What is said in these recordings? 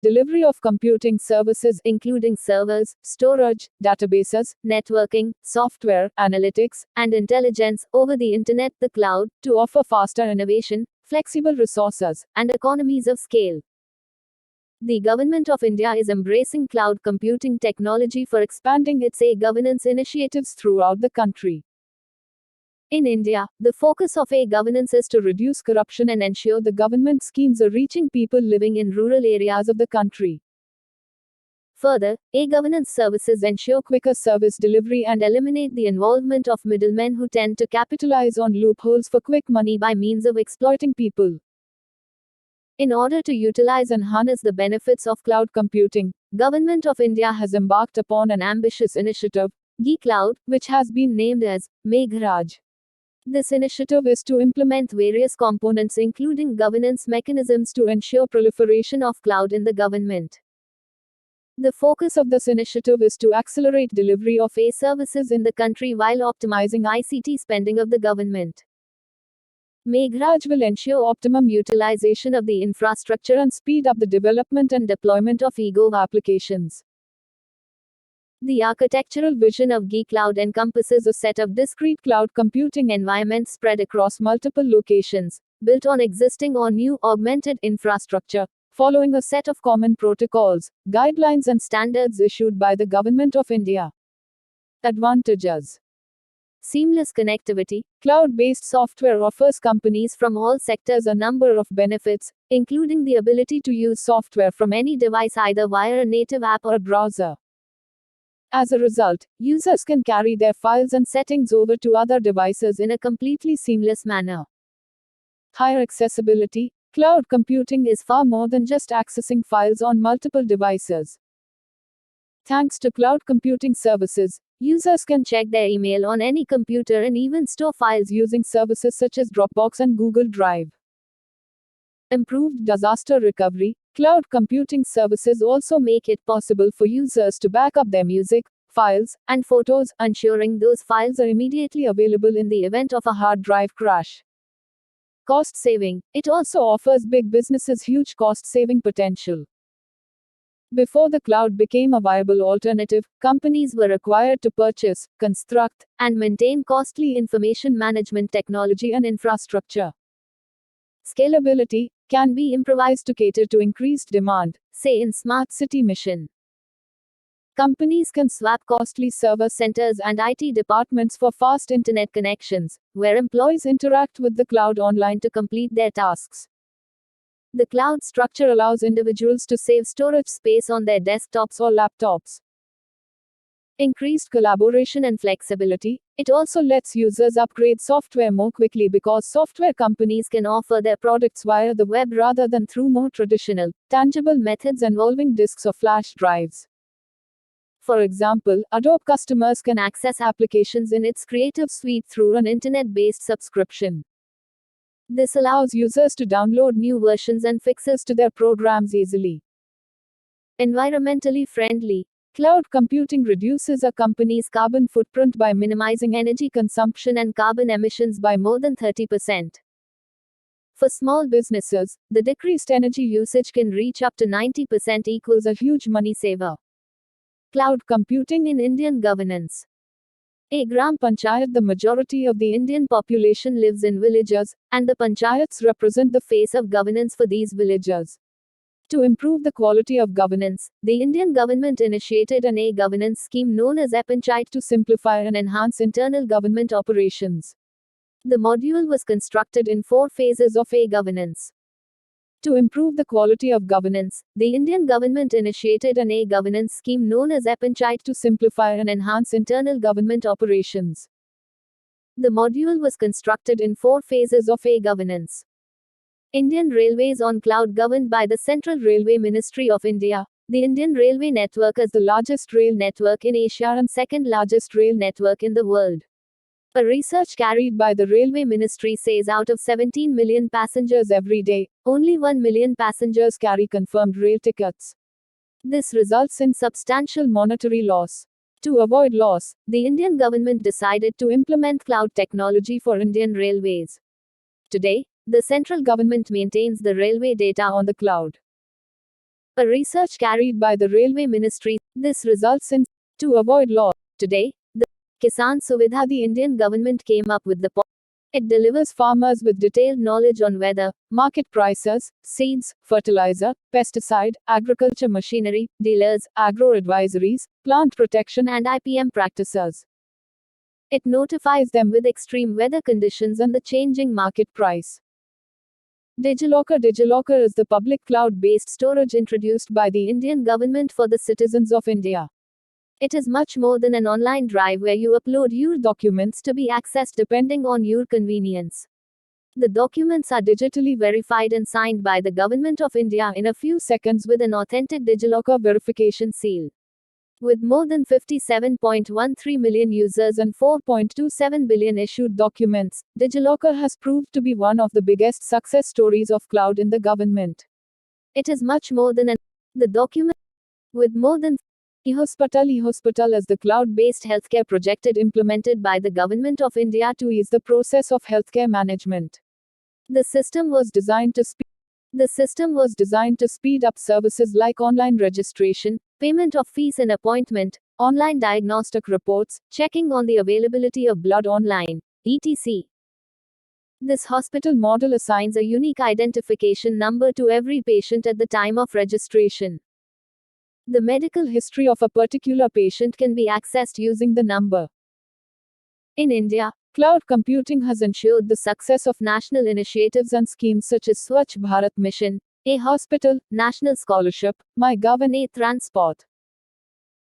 delivery of computing services including servers, storage, databases, networking, software, analytics, and intelligence over the internet, the cloud, to offer faster innovation, flexible resources, and economies of scale. The Government of India is embracing cloud computing technology for expanding its e-governance initiatives throughout the country. In India, the focus of e-governance is to reduce corruption and ensure the government schemes are reaching people living in rural areas of the country. Further, e-governance services ensure quicker service delivery and eliminate the involvement of middlemen who tend to capitalize on loopholes for quick money by means of exploiting people. In order to utilize and harness the benefits of cloud computing, Government of India has embarked upon an ambitious initiative, G-Cloud, which has been named as Meghraj. This initiative is to implement various components including governance mechanisms to ensure proliferation of cloud in the government. The focus of this initiative is to accelerate delivery of e-services in the country while optimizing ICT spending of the government. Meghraj will ensure optimum utilization of the infrastructure and speed up the development and deployment of e-Gov applications. The architectural vision of G-Cloud encompasses a set of discrete cloud computing environments spread across multiple locations, built on existing or new augmented infrastructure, following a set of common protocols, guidelines and standards issued by the Government of India. Advantages: seamless connectivity. Cloud-based software offers companies from all sectors a number of benefits, including the ability to use software from any device either via a native app or browser. As a result, users can carry their files and settings over to other devices in a completely seamless manner. Higher accessibility. Cloud computing is far more than just accessing files on multiple devices. Thanks to cloud computing services, users can check their email on any computer and even store files using services such as Dropbox and Google Drive. Improved disaster recovery. Cloud computing services also make it possible for users to back up their music, files, and photos, ensuring those files are immediately available in the event of a hard drive crash. Cost saving. It also offers big businesses huge cost saving potential. Before the cloud became a viable alternative, companies were required to purchase, construct, and maintain costly information management technology and infrastructure. Scalability can be improvised to cater to increased demand, say in Smart City Mission. Companies can swap costly server centers and IT departments for fast internet connections, where employees interact with the cloud online to complete their tasks. The cloud structure allows individuals to save storage space on their desktops or laptops. Increased collaboration and flexibility. It also lets users upgrade software more quickly because software companies can offer their products via the web rather than through more traditional, tangible methods involving disks or flash drives. For example, Adobe customers can access applications in its Creative Suite through an internet-based subscription. This allows users to download new versions and fixes to their programs easily. Environmentally friendly. Cloud computing reduces a company's carbon footprint by minimizing energy consumption and carbon emissions by more than 30%. For small businesses, the decreased energy usage can reach up to 90% equals a huge money saver. Cloud computing in Indian governance. A Gram Panchayat. The majority of the Indian population lives in villages, and the panchayats represent the face of governance for these villages. To improve the quality of governance, the Indian government initiated an e-governance scheme known as ePanchayat to simplify and enhance internal government operations. The module was constructed in 4 phases of e-governance. To improve the quality of governance, the Indian government initiated an e-governance scheme known as ePanchayat to simplify and enhance internal government operations. The module was constructed in 4 phases of e-governance. Indian Railways on cloud governed by the Central Railway Ministry of India. The Indian Railway network is the largest rail network in Asia and second largest rail network in the world. A research carried by the Railway Ministry says out of 17 million passengers every day, only 1 million passengers carry confirmed rail tickets. This results in substantial monetary loss. To avoid loss, the Indian government decided to implement cloud technology for Indian Railways. Today, the central government maintains the railway data on the cloud. A research carried by the Railway Ministry. This results in to avoid loss. Today, the Kisan Suvidha the Indian government came up with the it delivers farmers with detailed knowledge on weather, market prices, seeds, fertilizer, pesticide, agriculture machinery, dealers, agro advisories, plant protection and IPM practices. It notifies them with extreme weather conditions and the changing market price. DigiLocker DigiLocker is the public cloud-based storage introduced by the Indian government for the citizens of India. It is much more than an online drive where you upload your documents to be accessed depending on your convenience. The documents are digitally verified and signed by the Government of India in a few seconds with an authentic DigiLocker verification seal. With more than 57.13 million users and 4.27 billion issued documents, DigiLocker has proved to be one of the biggest success stories of cloud in the government. It is much more than the document. With more than eHospital is the cloud-based healthcare project implemented by the Government of India to ease the process of healthcare management. The system was designed to speed up services like online registration, payment of fees and appointment, online diagnostic reports, checking on the availability of blood online, etc. This hospital model assigns a unique identification number to every patient at the time of registration. The medical history of a particular patient can be accessed using the number. In India, cloud computing has ensured the success of national initiatives and schemes such as Swachh Bharat Mission, eHospital, National Scholarship, MyGov and eTransport.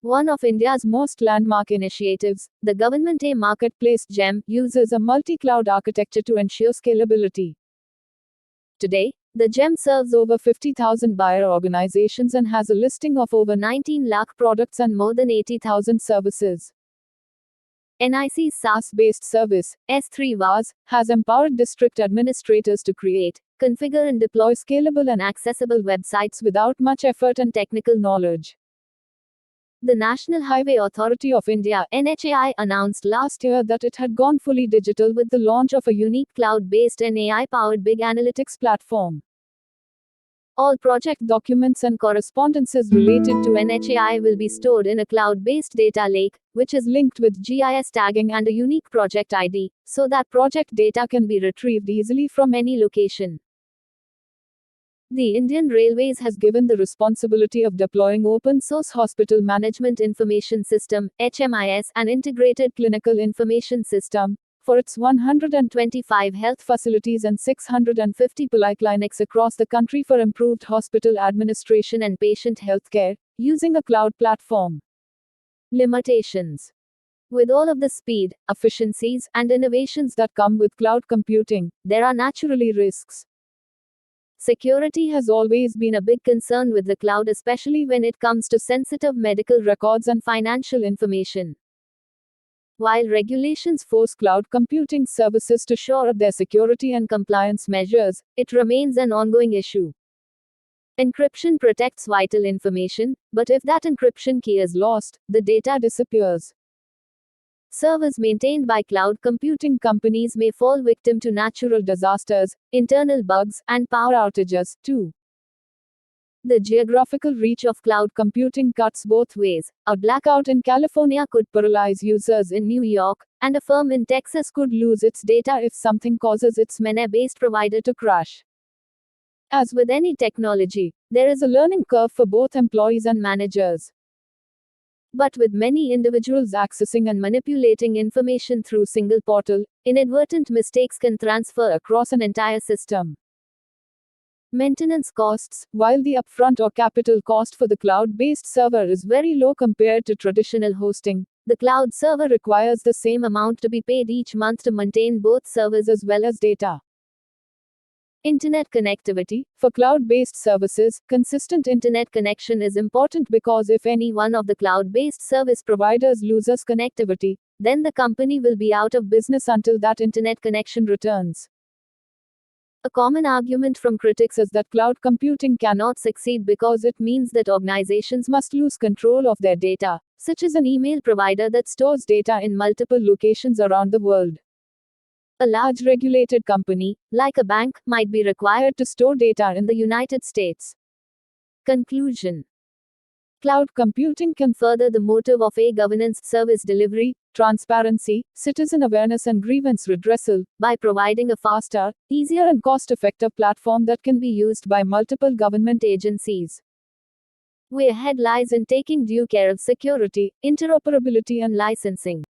One of India's most landmark initiatives, the Government Marketplace GeM, uses a multi-cloud architecture to ensure scalability. Today, the GeM serves over 50,000 buyer organizations and has a listing of over 19 lakh products and more than 80,000 services. NIC's SaaS-based service, S3 VAS, has empowered district administrators to create, configure and deploy scalable and accessible websites without much effort and technical knowledge. The National Highway Authority of India (NHAI) announced last year that it had gone fully digital with the launch of a unique cloud-based and AI-powered big analytics platform. All project documents and correspondences related to NHAI will be stored in a cloud-based data lake, which is linked with GIS tagging and a unique project ID, so that project data can be retrieved easily from any location. The Indian Railways has given the responsibility of deploying open source Hospital Management Information System (HMIS) and Integrated Clinical Information System for its 125 health facilities and 650 polyclinics across the country for improved hospital administration and patient healthcare, using a cloud platform. Limitations. With all of the speed, efficiencies, and innovations that come with cloud computing, there are naturally risks. Security has always been a big concern with the cloud, especially when it comes to sensitive medical records and financial information. While regulations force cloud computing services to shore up their security and compliance measures, it remains an ongoing issue. Encryption protects vital information, but if that encryption key is lost, the data disappears. Servers maintained by cloud computing companies may fall victim to natural disasters, internal bugs, and power outages, too. The geographical reach of cloud computing cuts both ways. A blackout in California could paralyze users in New York, and a firm in Texas could lose its data if something causes its MENA-based provider to crash. As with any technology, there is a learning curve for both employees and managers. But with many individuals accessing and manipulating information through single portal, inadvertent mistakes can transfer across an entire system. Maintenance costs. While the upfront or capital cost for the cloud-based server is very low compared to traditional hosting, the cloud server requires the same amount to be paid each month to maintain both servers as well as data. Internet connectivity. For cloud-based services, consistent internet connection is important because if any one of the cloud-based service providers loses connectivity, then the company will be out of business until that internet connection returns. A common argument from critics is that cloud computing cannot succeed because it means that organizations must lose control of their data, such as an email provider that stores data in multiple locations around the world. A large regulated company, like a bank, might be required to store data in the United States. Conclusion. Cloud computing can further the motive of governance, service delivery, transparency, citizen awareness, and grievance redressal by providing a faster, easier, and cost effective platform that can be used by multiple government agencies. Where ahead lies in taking due care of security, interoperability, and licensing.